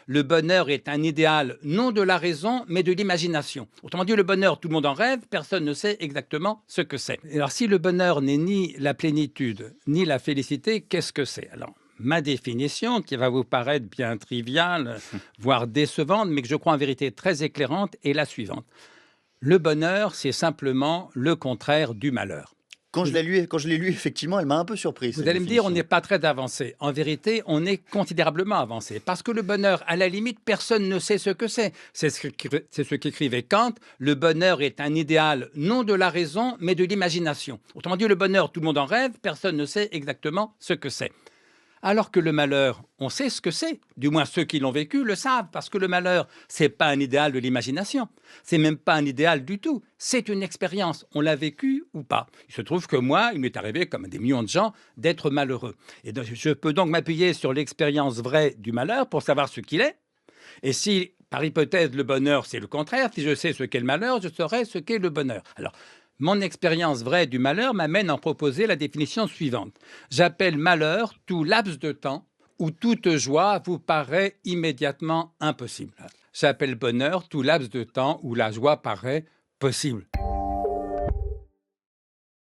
Le bonheur est un idéal non de la raison, mais de l'imagination. Autrement dit, le bonheur, tout le monde en rêve, personne ne sait exactement ce que c'est. Et alors, si le bonheur n'est ni la plénitude, ni la félicité, qu'est-ce que c'est? Alors, ma définition, qui va vous paraître bien triviale, voire décevante, mais que je crois en vérité très éclairante, est la suivante. Le bonheur, c'est simplement le contraire du malheur. Quand je l'ai lu, effectivement, elle m'a un peu surpris, Vous cette allez me dire, on n'est définition. pas très avancé. En vérité, on est considérablement avancé. Parce que le bonheur, à la limite, personne ne sait ce que c'est. C'est ce qu'écrivait Kant. Le bonheur est un idéal non de la raison, mais de l'imagination. Autrement dit, le bonheur, tout le monde en rêve, personne ne sait exactement ce que c'est. Alors que le malheur, on sait ce que c'est. Du moins, ceux qui l'ont vécu le savent, parce que le malheur, c'est pas un idéal de l'imagination. C'est même pas un idéal du tout. C'est une expérience. On l'a vécu ou pas. Il se trouve que moi, il m'est arrivé, comme à des millions de gens, d'être malheureux. Et donc, je peux donc m'appuyer sur l'expérience vraie du malheur pour savoir ce qu'il est. Et si, par hypothèse, le bonheur, c'est le contraire, si je sais ce qu'est le malheur, je saurai ce qu'est le bonheur. Alors, mon expérience vraie du malheur m'amène à en proposer la définition suivante. J'appelle malheur tout laps de temps où toute joie vous paraît immédiatement impossible. J'appelle bonheur tout laps de temps où la joie paraît possible.